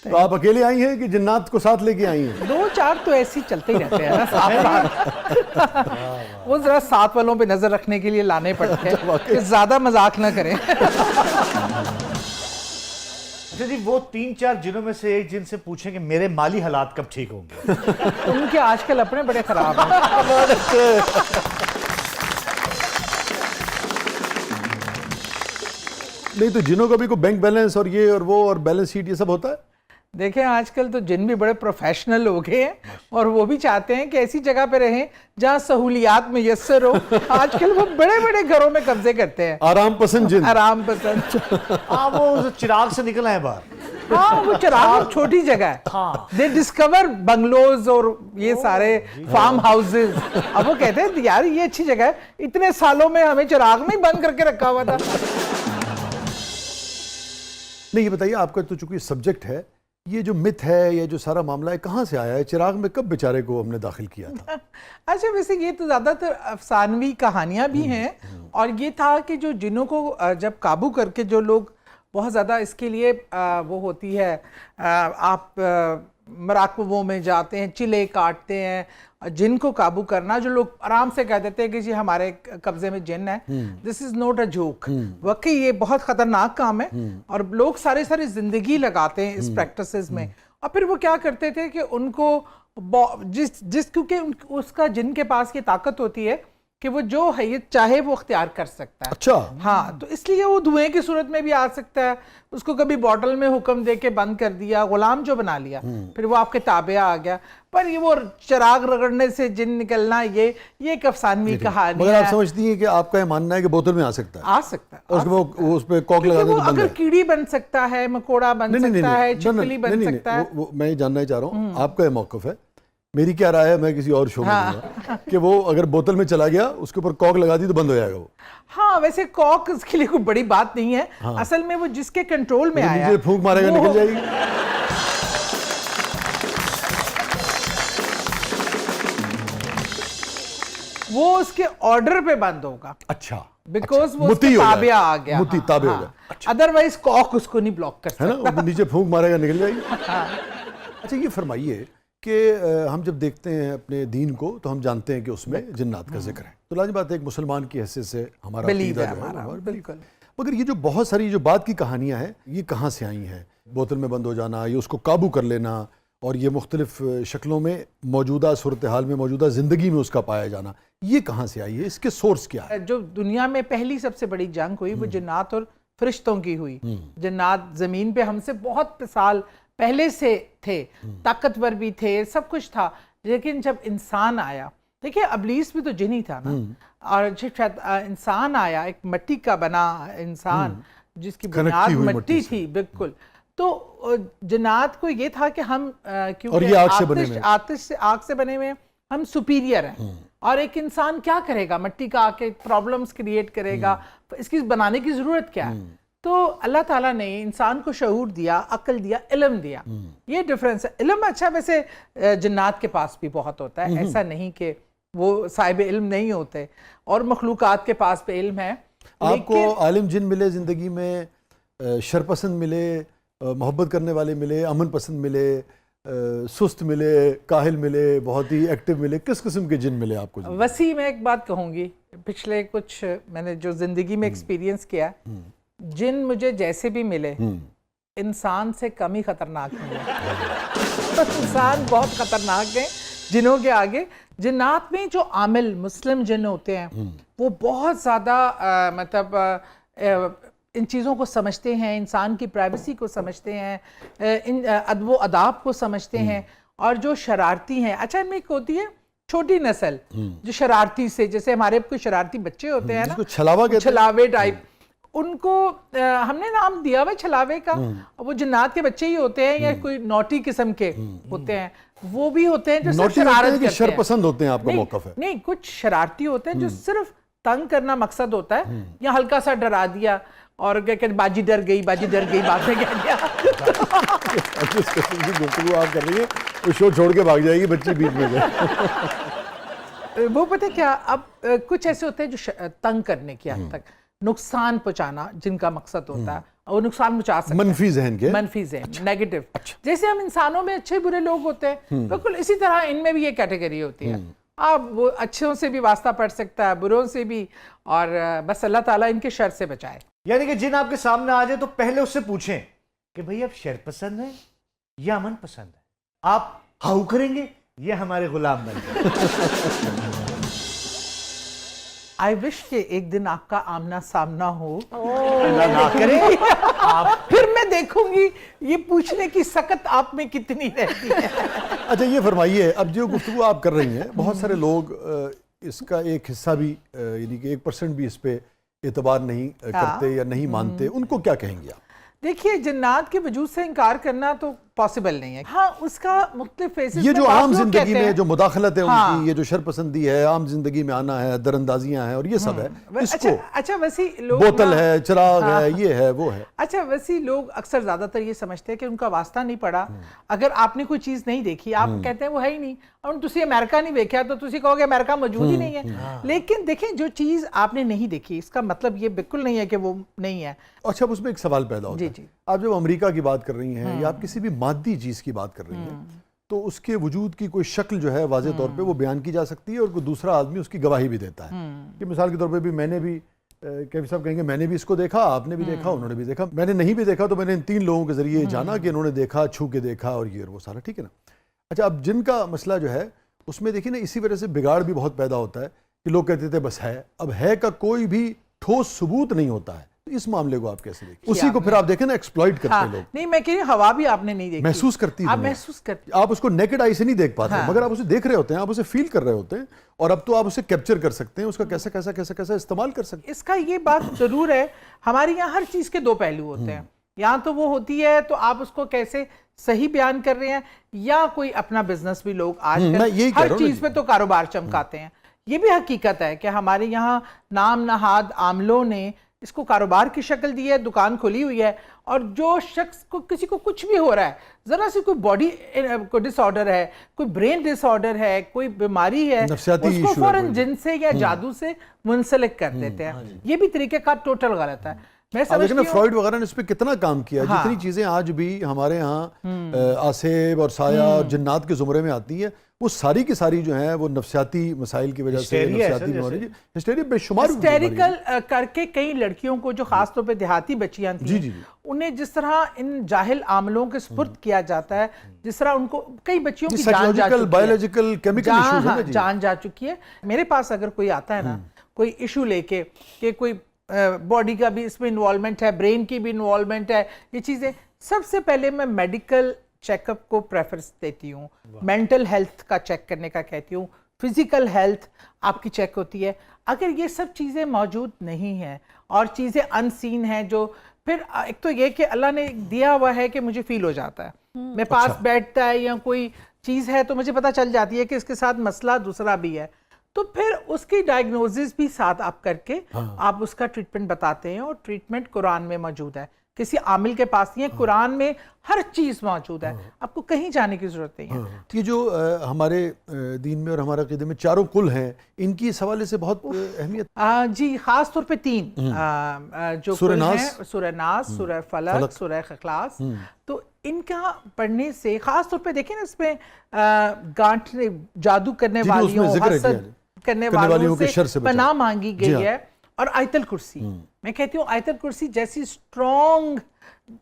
تو آپ اکیلے آئی ہیں کہ جنات کو ساتھ لے کے آئی ہیں؟ 2-4 تو ایسے ہی چلتے ہی رہتے ہیں نا ساتھ. وہ ذرا ساتھ والوں پہ نظر رکھنے کے لیے لانے پڑتے ہیں کہ زیادہ مذاق نہ کریں. اچھا جی، وہ 3-4 جنوں میں سے ایک جن سے پوچھیں کہ میرے مالی حالات کب ٹھیک ہوں گے. ان کے آج کل اپنے بڑے خراب ہیں. نہیں تو جنوں کا بھی کوئی بینک بیلنس اور یہ اور وہ اور بیلنس شیٹ یہ سب ہوتا ہے؟ دیکھیں آج کل تو جن بھی بڑے پروفیشنل ہو گئے ہیں اور وہ بھی چاہتے ہیں کہ ایسی جگہ پہ رہیں جہاں سہولیات میسر ہو. آج کل وہ بڑے بڑے گھروں میں قبضے کرتے ہیں. آرام پسند جن. آرام پسند. وہ چراغ سے نکل آئے باہر. ہاں وہ چراغ چھوٹی جگہ ہے. دے ڈسکور بنگلوز اور یہ سارے فارم ہاؤسز. اب وہ کہتے ہیں یار یہ اچھی جگہ ہے, اتنے سالوں میں ہمیں چراغ میں ہی بند کر کے رکھا ہوا تھا. نہیں یہ بتائیے, آپ کا تو چونکہ سبجیکٹ ہے, یہ جو مت ہے یا جو سارا معاملہ ہے کہاں سے آیا ہے؟ چراغ میں کب بیچارے کو ہم نے داخل کیا تھا؟ اچھا ویسے یہ تو زیادہ تر افسانوی کہانیاں بھی ہیں, اور یہ تھا کہ جو جنوں کو جب قابو کر کے جو لوگ بہت زیادہ اس کے لیے وہ ہوتی ہے, آپ مراقبوں میں جاتے ہیں, چلے کاٹتے ہیں, جن کو قابو کرنا, جو لوگ آرام سے کہہ دیتے ہیں کہ جی ہمارے قبضے میں جن ہے, دس از نوٹ اے جوک. واقعی یہ بہت خطرناک کام ہے, اور لوگ ساری زندگی لگاتے ہیں اس پریکٹسز میں. اور پھر وہ کیا کرتے تھے کہ ان کو کیونکہ اس کا جن کے پاس یہ طاقت ہوتی ہے کہ وہ جو حیت چاہے وہ اختیار کر سکتا ہے. اچھا ہاں, تو اس لیے وہ دھوئیں کی صورت میں بھی آ سکتا ہے. اس کو کبھی بوٹل میں حکم دے کے بند کر دیا, غلام جو بنا لیا, پھر وہ آپ کے تابع آ گیا. پر یہ وہ چراغ رگڑنے سے جن نکلنا, یہ ایک افسانوی کہانی ہے. مگر آپ سمجھتی ہیں کہ آپ کا یہ ماننا ہے کہ بوتل میں آ سکتا ہے؟ آ سکتا ہے. اور اس پہ کاک لگا دے تو بند ہے. اگر کیڑی بن سکتا ہے, مکوڑا بن سکتا ہے, چھپکلی بن سکتا ہے. میں یہ جاننا چاہ رہا ہوں آپ کا یہ موقف ہے, میری کیا رائے ہے میں کسی اور شو میں دوں گا, کہ وہ اگر بوتل میں چلا گیا اس کے اوپر کاک لگا دی تو بند ہو جائے گا وہ. ہاں ویسے کاک اس کے لیے کوئی بڑی بات نہیں ہے. اصل میں وہ جس کے کنٹرول میں آیا, نیچے پھونک مارے گا نکل جائے گی. وہ اس کے آرڈر پہ بند ہوگا. اچھا, بیکوز وہ اس کے تابع آ گیا. متی تابع ہو گیا. ادروائز کاک اس کو نہیں بلاک کر سکتا. ہے نا, نیچے پھونک مارے گا نکل جائے گی. اچھا یہ فرمائیے کہ ہم جب دیکھتے ہیں اپنے دین کو تو ہم جانتے ہیں کہ اس میں جنات کا ذکر ہے, تو لازم بات ہے ایک مسلمان کی حیثیت سے ہمارا عقیدہ جو ہے بالکل. مگر یہ جو بہت ساری جو بات کی کہانیاں ہیں یہ کہاں سے آئی ہیں؟ بوتل میں بند ہو جانا, یہ اس کو قابو کر لینا, اور یہ مختلف شکلوں میں موجودہ صورتحال میں, موجودہ زندگی میں اس کا پایا جانا, یہ کہاں سے آئی ہے؟ اس کے سورس کیا ہے؟ جو دنیا میں پہلی سب سے بڑی جنگ ہوئی وہ جنات اور فرشتوں کی ہوئی. جنات زمین پہ ہم سے بہت سال پہلے سے تھے, طاقتور بھی تھے, سب کچھ تھا. لیکن جب انسان آیا, دیکھیں ابلیس بھی تو جن ہی تھا نا, اور جب انسان آیا, ایک مٹی کا بنا انسان جس کی بنیاد مٹی تھی بالکل, تو جنات کو یہ تھا کہ ہم کیونکہ آگ سے بنے ہوئے ہم سپیریئر ہیں, اور ایک انسان کیا کرے گا, مٹی کا آ کے پرابلمز کریٹ کرے گا, اس کی بنانے کی ضرورت کیا ہے؟ تو اللہ تعالیٰ نے انسان کو شعور دیا, عقل دیا, علم دیا. یہ ڈفرنس ہے. علم اچھا ویسے جنات کے پاس بھی بہت ہوتا ہے, ایسا نہیں کہ وہ صاحب علم نہیں ہوتے, اور مخلوقات کے پاس بھی علم ہے. آپ کو عالم جن ملے زندگی میں, شرپسند ملے, محبت کرنے والے ملے, امن پسند ملے, سست ملے, کاہل ملے, بہت ہی ایکٹیو ملے, کس قسم کے جن ملے آپ کو؟ وسیع میں ایک بات کہوں گی, پچھلے کچھ میں نے جو زندگی میں ایکسپیرینس کیا, جن مجھے جیسے بھی ملے انسان سے کم ہی خطرناک ملے. انسان بہت خطرناک ہے جنوں کے آگے. جنات میں جو عامل مسلم جن ہوتے ہیں وہ بہت زیادہ مطلب ان چیزوں کو سمجھتے ہیں, انسان کی پرائیویسی کو سمجھتے ہیں, ان ادب و اداب کو سمجھتے ہیں, اور جو شرارتی ہیں. اچھا ان میں ایک ہوتی ہے چھوٹی نسل جو شرارتی سے, جیسے ہمارے کوئی شرارتی بچے ہوتے ہیں نا, چھلاوے ٹائپ, ان کو ہم نے نام دیا ہوا چھلاوے کا. وہ جنات کے بچے ہی ہوتے ہیں یا کوئی نوٹی قسم کے ہوتے ہیں, وہ بھی ہوتے ہیں جو صرف شرارت کرتے ہیں. شرپسند ہوتے ہیں آپ کا موقف ہے؟ نہیں, کچھ شرارتی ہوتے ہیں جو صرف تنگ کرنا مقصد ہوتا ہے, یا ہلکا سا ڈرا دیا اور کہ باجی ڈر گئی, باجی ڈر گئی, بات میں کہہ دیا. جس قسم کی گفتگو آپ کر رہی ہیں وہ شو چھوڑ کے بھاگ جائے گی بچی بیچ میں سے. وہ پتہ کیا, اب کچھ ایسے ہوتے ہیں جو تنگ کرنے کی حد تک, نقصان پہنچانا جن کا مقصد ہوتا ہے, وہ نقصان پہنچا سکتے ہیں. منفی ذہن کے. منفی ذہن, نیگیٹو. جیسے ہم انسانوں میں اچھے برے لوگ ہوتے ہیں, بالکل اسی طرح ان میں بھی یہ کیٹیگری ہوتی ہے. آپ وہ اچھوں سے بھی واسطہ پڑ سکتا ہے, بروں سے بھی, اور بس اللہ تعالیٰ ان کے شر سے بچائے. یعنی کہ جن آپ کے سامنے آ جائے تو پہلے اس سے پوچھیں کہ بھئی آپ شر پسند ہیں یا امن پسند ہیں, آپ ہاؤ کریں گے یا ہمارے غلام بن گے. آئی وش کہ ایک دن آپ کا آمنا سامنا ہو, اللہ نہ کرے. پھر میں دیکھوں گی یہ پوچھنے کی سکت آپ میں کتنی رہتی ہے. اچھا یہ فرمائیے, اب جو گفتگو آپ کر رہی ہیں, بہت سارے لوگ اس کا ایک حصہ بھی, یعنی کہ 1% بھی اس پہ اعتبار نہیں کرتے یا نہیں مانتے, ان کو کیا کہیں گے آپ؟ دیکھیے, جنات کے وجود سے انکار کرنا تو پاسبل نہیں ہے. ہاں, اس کا مختلف فیسز یہ جو عام زندگی میں جو مداخلت ہے ان کی, یہ جو شرپسندی ہے, عام زندگی میں آنا ہے, در اندازیاں ہیں اور یہ سب ہے, اس کو اچھا ویسے لوگ, بوتل ہے, چراغ ہے, یہ ہے, وہ ہے. اچھا ویسے لوگ اکثر زیادہ تر یہ سمجھتے ہیں کہ ان کا واسطہ نہیں پڑا. اگر آپ نے کوئی چیز نہیں دیکھی, آپ کہتے ہیں وہ ہے ہی نہیں, اور تسی امریکہ نہیں دیکھا تو تسی کہو گے امریکہ موجود ہی نہیں ہے. لیکن دیکھیں, جو چیز آپ نے نہیں دیکھی اس کا مطلب یہ بالکل نہیں ہے کہ وہ نہیں ہے. اچھا, اب اس میں ایک سوال پیدا ہوتا ہے, آپ جب امریکہ کی بات کر رہی ہیں یا آپ کسی بھی مادی چیز کی بات کر رہی ہیں, تو اس کے وجود کی کوئی شکل جو ہے واضح طور پہ وہ بیان کی جا سکتی ہے, اور کوئی دوسرا آدمی اس کی گواہی بھی دیتا ہے. کہ مثال کے طور پہ بھی میں نے بھی, کیفی صاحب کہیں گے میں نے بھی اس کو دیکھا, آپ نے بھی دیکھا, انہوں نے بھی دیکھا, میں نے نہیں بھی دیکھا تو میں نے ان 3 لوگوں کے ذریعے جانا کہ انہوں نے دیکھا, چھو کے دیکھا, اور یہ اور وہ سارا, ٹھیک ہے نا. اچھا, اب جن کا مسئلہ جو ہے اس میں دیکھیں نا, اسی وجہ سے بگاڑ بھی بہت پیدا ہوتا ہے کہ لوگ کہتے تھے بس ہے, اب ہے کا کوئی بھی ٹھوس ثبوت نہیں ہوتا ہے. اس معاملے کو آپ کیسے دیکھیں؟ اسی کو پھر آپ دیکھیں نا ایکسپلائٹ کرتے ہیں لوگ. نہیں, میں کہہ رہی ہوں ہوا بھی آپ نے نہیں دیکھی, محسوس کرتی آپ محسوس کرتی, آپ اس کو نیکڈ آئی سے نہیں دیکھ پاتے, مگر آپ اسے دیکھ رہے ہوتے ہیں, آپ اسے فیل کر رہے ہوتے ہیں, اور اب تو آپ اسے کیپچر کر سکتے ہیں, اس کا کیسا کیسا کیسا کیسا استعمال کر سکتے ہیں. اس کا یہ بات ضرور ہے, ہمارے یہاں ہر چیز کے 2 پہلو ہوتے ہیں. یہاں تو وہ ہوتی ہے تو آپ اس کو کیسے صحیح بیان کر رہے ہیں, یا کوئی اپنا بزنس بھی لوگ آج کل ہر چیز پہ تو کاروبار چمکاتے ہیں. یہ بھی حقیقت ہے کہ ہمارے یہاں نام نہاد عاملوں نے اس کو کاروبار کی شکل دی ہے, دکان کھلی ہوئی ہے, اور جو شخص کو کسی کو کچھ بھی ہو رہا ہے, ذرا سی کوئی باڈی کو ڈس آرڈر ہے, کوئی برین ڈس آرڈر ہے, کوئی بیماری ہے, اس کو فوراً جن سے یا جادو سے منسلک کر دیتے ہیں. یہ بھی طریقہ کار ٹوٹل غلط ہے. میں سمجھتی ہوں فرائیڈ وغیرہ نے اس پہ کتنا کام کیا, جتنی چیزیں آج بھی ہمارے ہاں آسیب اور سایہ اور جنات کے زمرے میں آتی ہیں, وہ ساری کی ساری جو ہیں وہ نفسیاتی مسائل کی وجہ سے, نفسیاتی بیماری, ہسٹیریا بے شمار ہسٹیریکل کر کے کئی لڑکیوں کو جو خاص طور پہ دیہاتی بچیاں تھیں, انہیں جس طرح ان جاہل عاملوں کے سپرد کیا جاتا ہے, جس طرح ان کو کئی بچیوں کی جان جا چکی ہے, بایولوجیکل کیمیکل ایشوز ہیں, جان جا چکی ہے. میرے پاس اگر کوئی آتا ہے نا کوئی ایشو لے کے کہ کوئی باڈی کا بھی اس میں انوالومنٹ ہے, برین کی بھی انوالومنٹ ہے, یہ چیزیں, سب سے پہلے میں میڈیکل چیک اپ کو پریفرنس دیتی ہوں, مینٹل ہیلتھ کا چیک کرنے کا کہتی ہوں, فزیکل ہیلتھ آپ کی چیک ہوتی ہے. اگر یہ سب چیزیں موجود نہیں ہیں اور چیزیں ان سین ہیں, جو پھر ایک تو یہ کہ اللہ نے دیا ہوا ہے کہ مجھے فیل ہو جاتا ہے, میں پاس بیٹھتا ہے یا کوئی چیز ہے تو مجھے پتہ چل جاتی ہے کہ اس کے ساتھ مسئلہ دوسرا بھی ہے, تو پھر اس کی ڈائگنوزز بھی ساتھ آپ کر کے آپ اس کا ٹریٹمنٹ بتاتے ہیں, اور ٹریٹمنٹ قرآن میں موجود ہے, کسی عامل کے پاس نہیں ہے, قرآن میں ہر چیز موجود ہے, آپ کو کہیں جانے کی ضرورت نہیں ہے. یہ جو ہمارے دین میں اور ہمارے عقیدے میں 4 کل ہیں, ان کی اس حوالے سے بہت اہمیت. جی, خاص طور پہ 3 جو کل ہیں, سورہ ناس, سورہ فلق, سورہ اخلاص, تو ان کا پڑھنے سے خاص طور پہ دیکھیں نا, اس میں گانٹھ جادو کرنے والیوں, حسد کرنے والوں سے پناہ مانگی گئی ہے, اور آیت الکرسی, میں کہتی ہوں آیت الکرسی جیسی سٹرونگ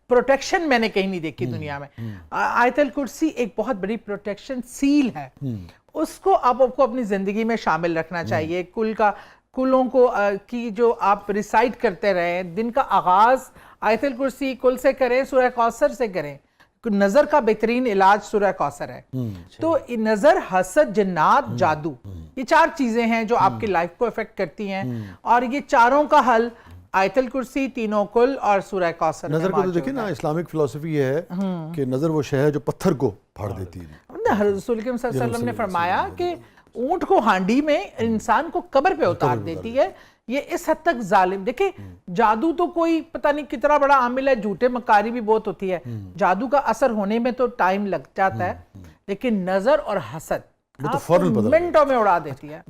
پروٹیکشن میں نے کہیں نہیں دیکھی دنیا میں. آیت الکرسی ایک بہت بڑی پروٹیکشن سیل ہے, اس کو آپ کو اپنی زندگی میں شامل رکھنا چاہیے. کلوں کو کی جو آپ ریسائٹ کرتے رہیں, دن کا آغاز آیت الکرسی کل سے کریں, سورہ کوثر سے کریں. نظر کا بہترین علاج سورہ کوثر ہے. تو نظر, حسد, جنات, جادو, یہ 4 چیزیں ہیں جو آپ کی لائف کو افیکٹ کرتی ہیں, اور یہ چاروں کا حل آیت الکرسی, 3 کل اور سورہ کوثر. نظر کو تو دیکھیں نا, اسلامک فلسفی یہ ہے کہ نظر وہ شے ہے جو پتھر کو پھاڑ دیتی ہے. رسول کریم صلی اللہ علیہ وسلم نے فرمایا کہ اونٹ کو ہانڈی میں انسان کو قبر پہ اتار دیتی ہے. یہ اس حد تک ظالم, دیکھیں جادو تو کوئی پتہ نہیں کتنا بڑا عامل ہے, جھوٹے مکاری بھی بہت ہوتی ہے, جادو کا اثر ہونے میں تو ٹائم لگ جاتا ہے, لیکن نظر اور حسد منٹوں میں اڑا دیتی ہے.